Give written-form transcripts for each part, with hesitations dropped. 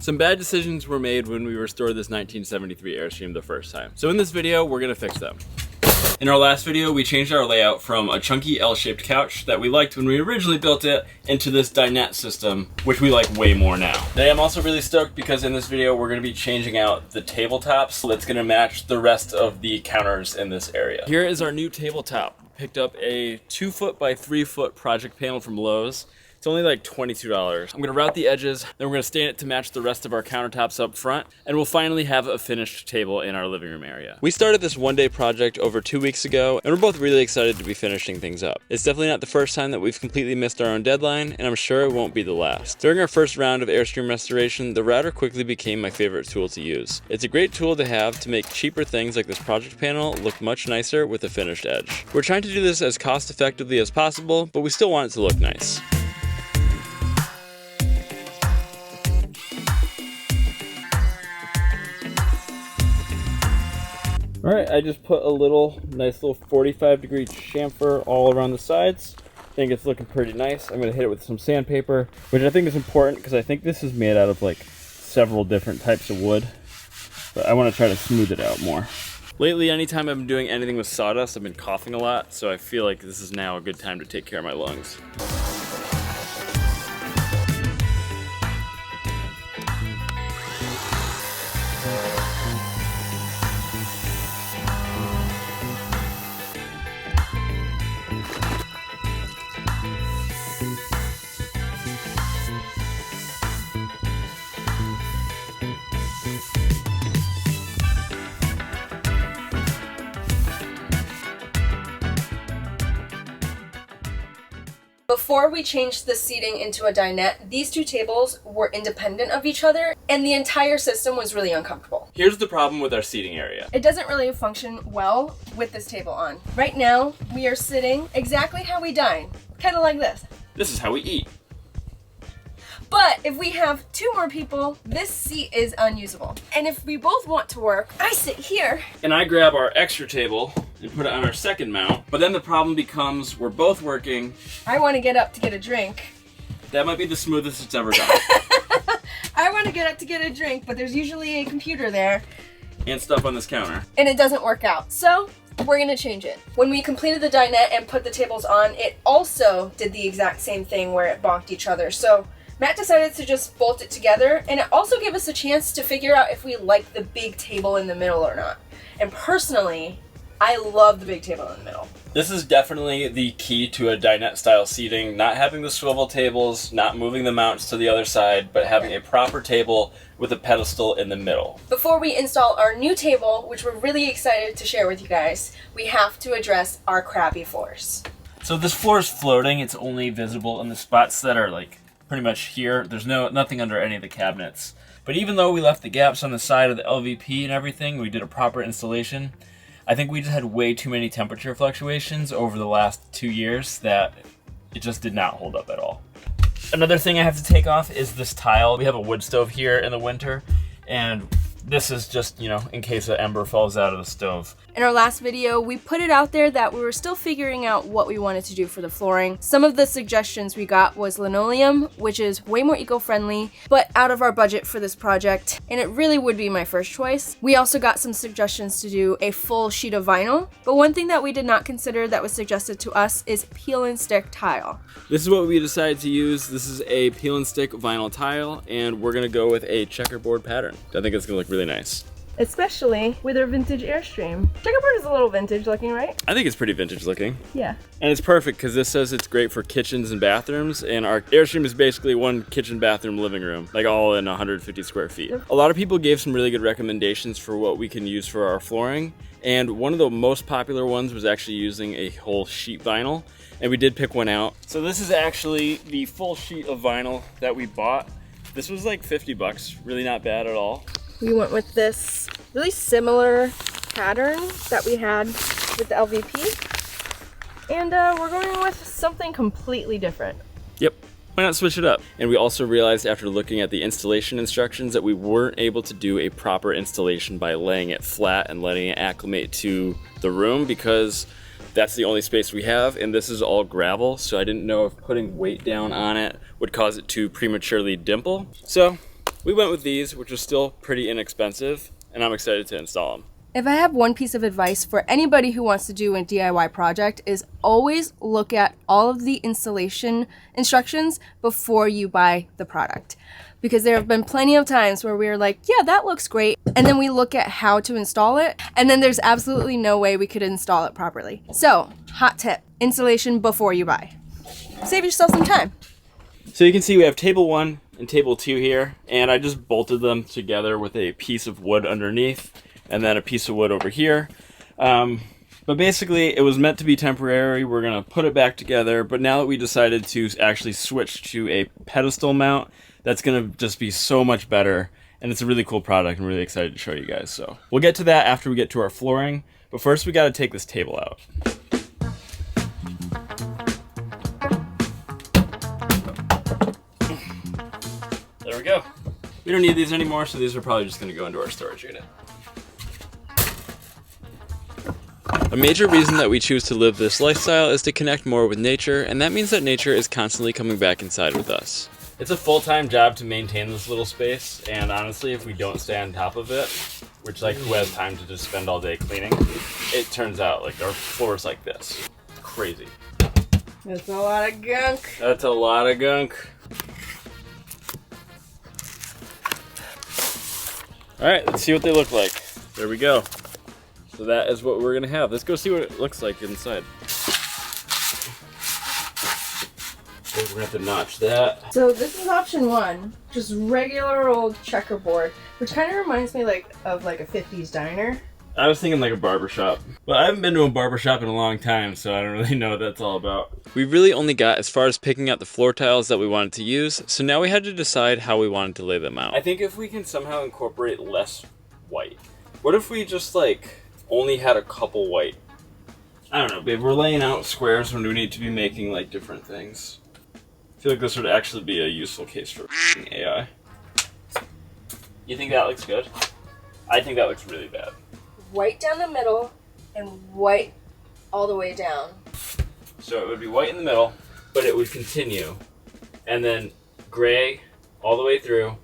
Some bad decisions were made when we restored this 1973 Airstream the first time. So in this video, we're gonna fix them. In our last video, we changed our layout from a chunky L-shaped couch that we liked when we originally built it into this dinette system, which we like way more now. Today I'm also really stoked because in this video, we're gonna be changing out the tabletops that's gonna match the rest of the counters in this area. Here is our new tabletop. Picked up a 2 foot by 3 foot project panel from Lowe's. It's only like $22. I'm gonna route the edges, then we're gonna stain it to match the rest of our countertops up front, and we'll finally have a finished table in our living room area. We started this one-day project over 2 weeks ago, and we're both really excited to be finishing things up. It's definitely not the first time that we've completely missed our own deadline, and I'm sure it won't be the last. During our first round of Airstream restoration, the router quickly became my favorite tool to use. It's a great tool to have to make cheaper things like this project panel look much nicer with a finished edge. We're trying to do this as cost effectively as possible, but we still want it to look nice. All right, I just put a nice little 45-degree chamfer all around the sides. I think it's looking pretty nice. I'm gonna hit it with some sandpaper, which I think is important because I think this is made out of like several different types of wood, but I wanna try to smooth it out more. Lately, anytime I've been doing anything with sawdust, I've been coughing a lot, so I feel like this is now a good time to take care of my lungs. Before we changed the seating into a dinette, these two tables were independent of each other, and the entire system was really uncomfortable. Here's the problem with our seating area. It doesn't really function well with this table on. Right now, we are sitting exactly how we dine, kind of like this. This is how we eat. But if we have 2 more people, this seat is unusable. And if we both want to work, I sit here. And I grab our extra table and put it on our second mount. But then the problem becomes we're both working. I want to get up to get a drink. That might be the smoothest it's ever gone. I want to get up to get a drink, but there's usually a computer there. And stuff on this counter. And it doesn't work out. So we're gonna change it. When we completed the dinette and put the tables on, it also did the exact same thing where it bonked each other. So Matt decided to just bolt it together, and it also gave us a chance to figure out if we like the big table in the middle or not. And personally, I love the big table in the middle. This is definitely the key to a dinette style seating, not having the swivel tables, not moving the mounts to the other side, but having a proper table with a pedestal in the middle. Before we install our new table, which we're really excited to share with you guys, we have to address our crabby floors. So this floor is floating. It's only visible in the spots that are like pretty much here. There's nothing under any of the cabinets. But even though we left the gaps on the side of the LVP and everything, we did a proper installation. I think we just had way too many temperature fluctuations over the last 2 years that it just did not hold up at all. Another thing I have to take off is this tile. We have a wood stove here in the winter, and this is just, in case an ember falls out of the stove. In our last video, we put it out there that we were still figuring out what we wanted to do for the flooring. Some of the suggestions we got was linoleum, which is way more eco-friendly, but out of our budget for this project, and it really would be my first choice. We also got some suggestions to do a full sheet of vinyl, but one thing that we did not consider that was suggested to us is peel and stick tile. This is what we decided to use. This is a peel and stick vinyl tile, and we're gonna go with a checkerboard pattern. I think it's gonna look really nice. Especially with our vintage Airstream. Checkerboard is a little vintage looking, right? I think it's pretty vintage looking. Yeah. And it's perfect because this says it's great for kitchens and bathrooms, and our Airstream is basically one kitchen, bathroom, living room, like all in 150 square feet. A lot of people gave some really good recommendations for what we can use for our flooring, and one of the most popular ones was actually using a whole sheet vinyl, and we did pick one out. So this is actually the full sheet of vinyl that we bought. This was like 50 bucks, really not bad at all. We went with this really similar pattern that we had with the LVP. And we're going with something completely different. Yep, why not switch it up? And we also realized after looking at the installation instructions that we weren't able to do a proper installation by laying it flat and letting it acclimate to the room because that's the only space we have, and this is all gravel, so I didn't know if putting weight down on it would cause it to prematurely dimple. So we went with these, which are still pretty inexpensive, and I'm excited to install them. If I have one piece of advice for anybody who wants to do a DIY project, is always look at all of the installation instructions before you buy the product. Because there have been plenty of times where we were like, yeah, that looks great. And then we look at how to install it, and then there's absolutely no way we could install it properly. So, hot tip, installation before you buy. Save yourself some time. So you can see we have table 1 and table 2 here, and I just bolted them together with a piece of wood underneath and then a piece of wood over here. But basically it was meant to be temporary. We're gonna put it back together, but now that we decided to actually switch to a pedestal mount, that's gonna just be so much better, and it's a really cool product. I'm really excited to show you guys. So we'll get to that after we get to our flooring, but first we gotta take this table out. There we go. We don't need these anymore, so these are probably just gonna go into our storage unit. A major reason that we choose to live this lifestyle is to connect more with nature, and that means that nature is constantly coming back inside with us. It's a full-time job to maintain this little space, and honestly, if we don't stay on top of it, which like who has time to just spend all day cleaning, it turns out like our floor is like this. It's crazy. That's a lot of gunk. That's a lot of gunk. All right, let's see what they look like. There we go. So that is what we're gonna have. Let's go see what it looks like inside. We're gonna have to notch that. So this is option 1, just regular old checkerboard, which kind of reminds me of a 50s diner. I was thinking like a barbershop. But I haven't been to a barbershop in a long time, so I don't really know what that's all about. We really only got as far as picking out the floor tiles that we wanted to use, so now we had to decide how we wanted to lay them out. I think if we can somehow incorporate less white. What if we just only had a couple white? I don't know, babe, we're laying out squares when we need to be making different things. I feel like this would actually be a useful case for AI. You think that looks good? I think that looks really bad. White down the middle and white all the way down. So it would be white in the middle, but it would continue. And then gray all the way through,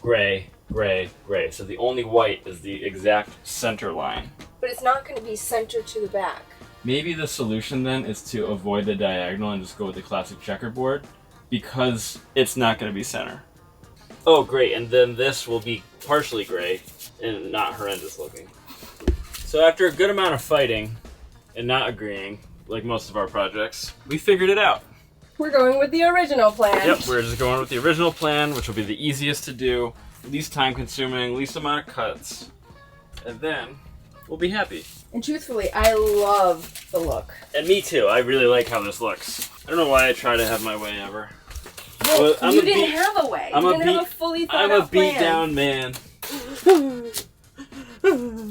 gray, gray, gray. So the only white is the exact center line. But it's not going to be centered to the back. Maybe the solution then is to avoid the diagonal and just go with the classic checkerboard, because it's not going to be center. Oh, great. And then this will be partially gray and not horrendous looking. So after a good amount of fighting and not agreeing, like most of our projects, we figured it out. We're going with the original plan. Yep, we're just going with the original plan, which will be the easiest to do, least time consuming, least amount of cuts, and then we'll be happy. And truthfully, I love the look. And me too. I really like how this looks. I don't know why I try to have my way ever. Well, you didn't have a way. You didn't have a fully thought out plan. I'm a beat down man.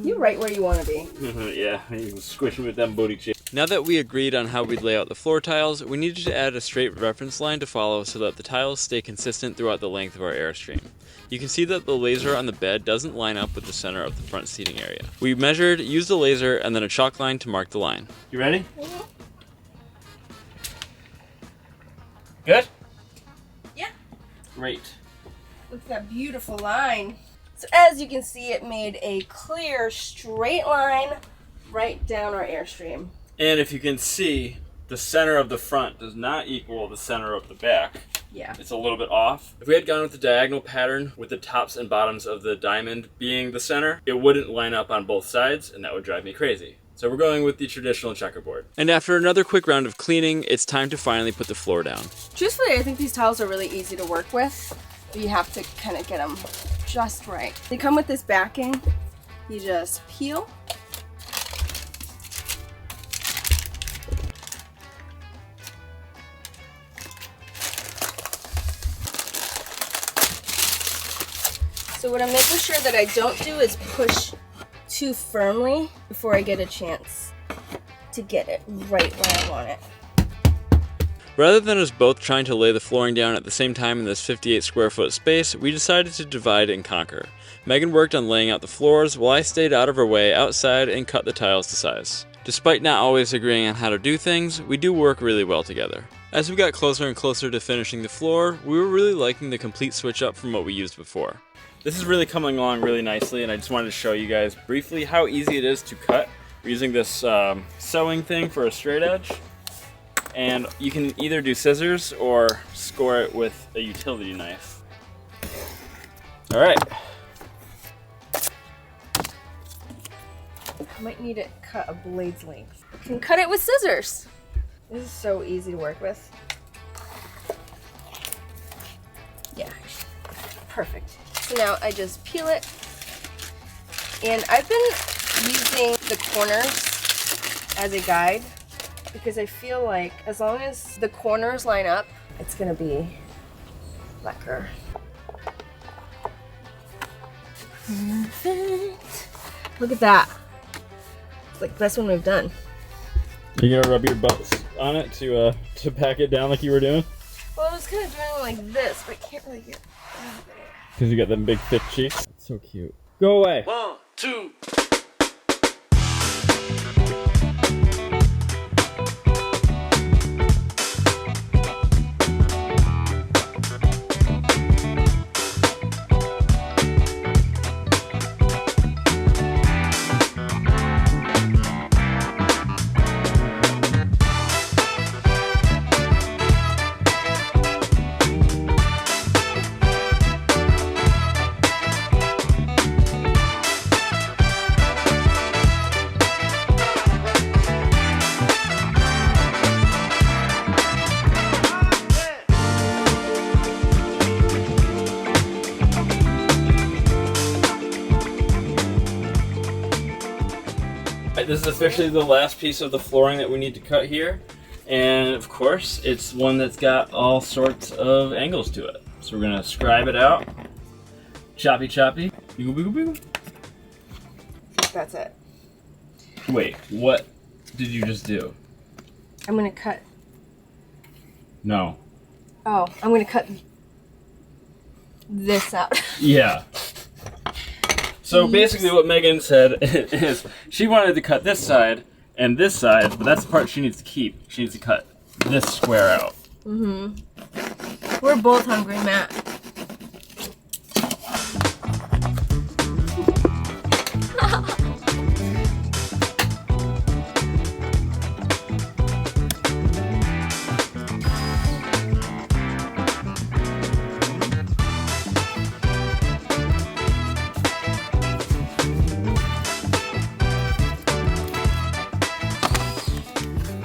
You're right where you want to be. Yeah, you squish me with them booty cheeks. Now that we agreed on how we'd lay out the floor tiles, we needed to add a straight reference line to follow so that the tiles stay consistent throughout the length of our Airstream. You can see that the laser on the bed doesn't line up with the center of the front seating area. We measured, used a laser, and then a chalk line to mark the line. You ready? Mm-hmm. Good? Yeah. Great. Look at that beautiful line. So as you can see, it made a clear straight line right down our Airstream. And if you can see, the center of the front does not equal the center of the back. Yeah. It's a little bit off. If we had gone with the diagonal pattern with the tops and bottoms of the diamond being the center, it wouldn't line up on both sides, and that would drive me crazy. So we're going with the traditional checkerboard. And after another quick round of cleaning, it's time to finally put the floor down. Truthfully, I think these tiles are really easy to work with. But you have to kind of get them just right. They come with this backing. You just peel. So what I'm making sure that I don't do is push too firmly before I get a chance to get it right where I want it. Rather than us both trying to lay the flooring down at the same time in this 58 square foot space, we decided to divide and conquer. Meghan worked on laying out the floors while I stayed out of her way outside and cut the tiles to size. Despite not always agreeing on how to do things, we do work really well together. As we got closer and closer to finishing the floor, we were really liking the complete switch up from what we used before. This is really coming along really nicely, and I just wanted to show you guys briefly how easy it is to cut. We're using this sewing thing for a straight edge, and you can either do scissors or score it with a utility knife. All right. I might need it cut a blade's length. You can cut it with scissors. This is so easy to work with. Yeah, perfect. So now I just peel it, and I've been using the corners as a guide because I feel like as long as the corners line up, it's gonna be lacquer. Perfect. Look at that. It's like the best one we've done. You gonna rub your butt on it to pack it down like you were doing? Well, I was kind of doing it like this, but I can't really get out of there. Because you got them big thick cheeks. That's so cute. Go away. 1, 2. This is officially the last piece of the flooring that we need to cut here. And of course, it's one that's got all sorts of angles to it. So we're gonna scribe it out. Choppy choppy. Beagle, beagle, beagle. That's it. Wait, what did you just do? I'm gonna cut. No. Oh, I'm gonna cut this out. Yeah. So basically what Megan said is she wanted to cut this side and this side, but that's the part she needs to keep. She needs to cut this square out. Mm-hmm. We're both hungry, Matt.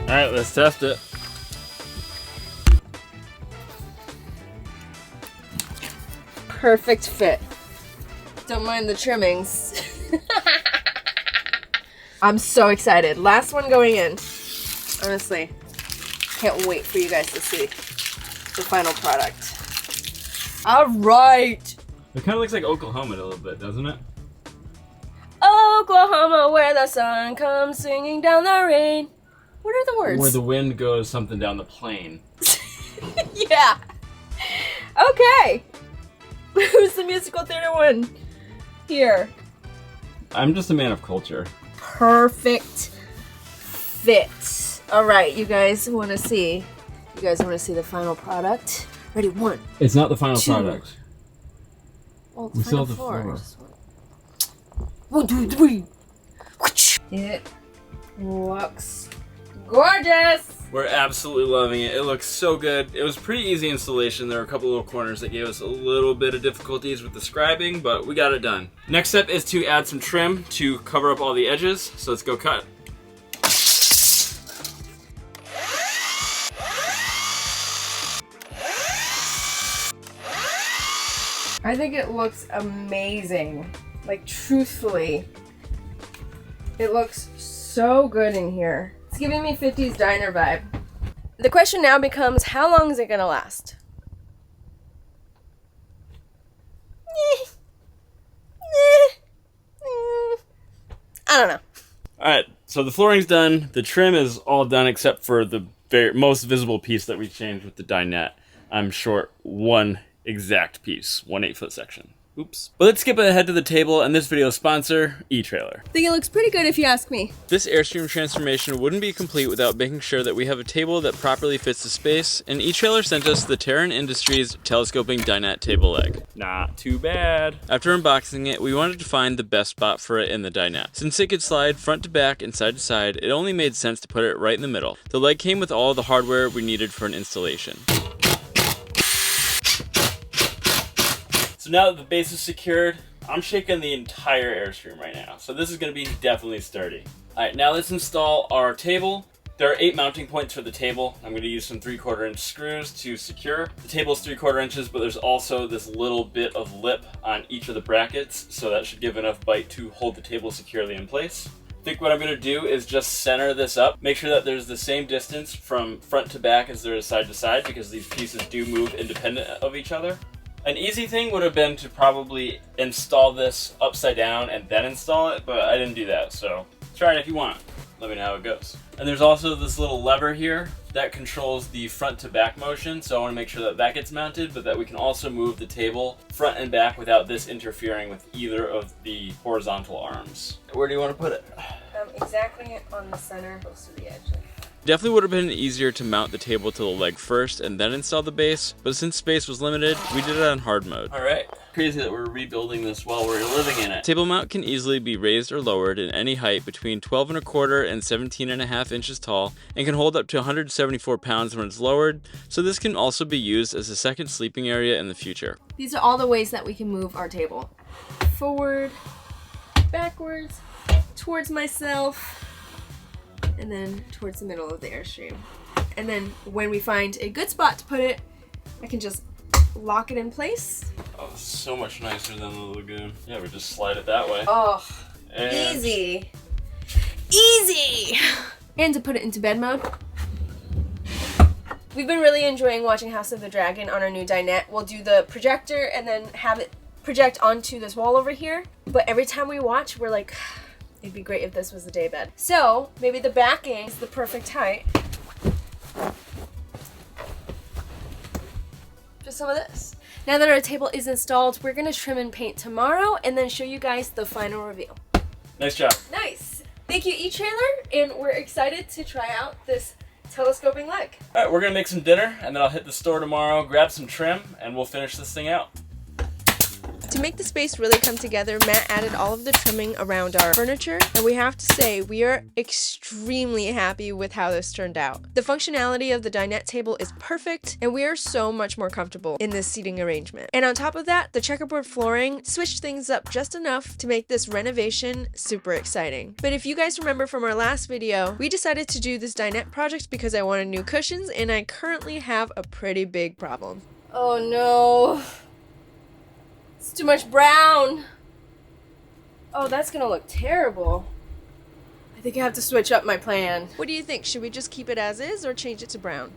All right, let's test it. Perfect fit. Don't mind the trimmings. I'm so excited. Last one going in. Honestly, can't wait for you guys to see the final product. All right. It kind of looks like Oklahoma a little bit, doesn't it? Oklahoma, where the sun comes singing down the rain. What are the words? Where the wind goes something down the plain. Yeah. Okay. Who's the musical theater one? Here. I'm just a man of culture. Perfect fit. All right, you guys want to see? You guys want to see the final product? Ready? 1. It's not the final 2. product. Well, We still have the floor. floor. Just 1, 2, 3. It looks gorgeous. We're absolutely loving it. It looks so good. It was pretty easy installation. There were a couple little corners that gave us a little bit of difficulties with the scribing, but we got it done. Next step is to add some trim to cover up all the edges. So let's go cut. I think it looks amazing. Like, truthfully, it looks so good in here. It's giving me 50s diner vibe. The question now becomes, how long is it gonna last? I don't know. All right, so the flooring's done. The trim is all done except for the most visible piece that we changed with the dinette. I'm short one exact piece, 1 8-foot section. Oops. But let's skip ahead to the table and this video's sponsor, eTrailer. I think it looks pretty good if you ask me. This Airstream transformation wouldn't be complete without making sure that we have a table that properly fits the space, and eTrailer sent us the Terran Industries telescoping dinette table leg. Not too bad. After unboxing it, we wanted to find the best spot for it in the dinette. Since it could slide front to back and side to side, it only made sense to put it right in the middle. The leg came with all the hardware we needed for an installation. So now that the base is secured, I'm shaking the entire Airstream right now. So this is going to be definitely sturdy. All right, now let's install our table. There are 8 mounting points for the table. I'm going to use some 3/4 inch screws to secure. The table is 3/4 inches, but there's also this little bit of lip on each of the brackets, so that should give enough bite to hold the table securely in place. I think what I'm going to do is just center this up. Make sure that there's the same distance from front to back as there is side to side, because these pieces do move independent of each other. An easy thing would have been to probably install this upside down and then install it, but I didn't do that, so try it if you want. Let me know how it goes. And there's also this little lever here that controls the front to back motion, so I want to make sure that that gets mounted, but that we can also move the table front and back without this interfering with either of the horizontal arms. Where do you want to put it? Exactly on the center, close to the edge. Definitely would have been easier to mount the table to the leg first and then install the base, but since space was limited, we did it on hard mode. Alright, crazy that we're rebuilding this while we're living in it. Table mount can easily be raised or lowered in any height between 12 1/4 and 17.5 inches tall, and can hold up to 174 pounds when it's lowered, so this can also be used as a second sleeping area in the future. These are all the ways that we can move our table. Forward, backwards, towards myself, and then towards the middle of the Airstream. And then when we find a good spot to put it, I can just lock it in place. Oh, it's so much nicer than the Lagoon. Yeah, we just slide it that way. Oh, and easy. Easy! And to put it into bed mode. We've been really enjoying watching House of the Dragon on our new dinette. We'll do the projector and then have it project onto this wall over here. But every time we watch, we're like, it'd be great if this was a day bed. So maybe the backing is the perfect height. Just some of this. Now that our table is installed, we're gonna trim and paint tomorrow and then show you guys the final reveal. Nice job. Nice. Thank you, eTrailer, and we're excited to try out this telescoping leg. All right, we're gonna make some dinner and then I'll hit the store tomorrow, grab some trim, and we'll finish this thing out. To make the space really come together, Matt added all of the trimming around our furniture, and we have to say we are extremely happy with how this turned out. The functionality of the dinette table is perfect, and we are so much more comfortable in this seating arrangement. And on top of that, the checkerboard flooring switched things up just enough to make this renovation super exciting. But if you guys remember from our last video, we decided to do this dinette project because I wanted new cushions, and I currently have a pretty big problem. Oh no. It's too much brown. Oh, that's gonna look terrible. I think I have to switch up my plan. What do you think? Should we just keep it as is or change it to brown?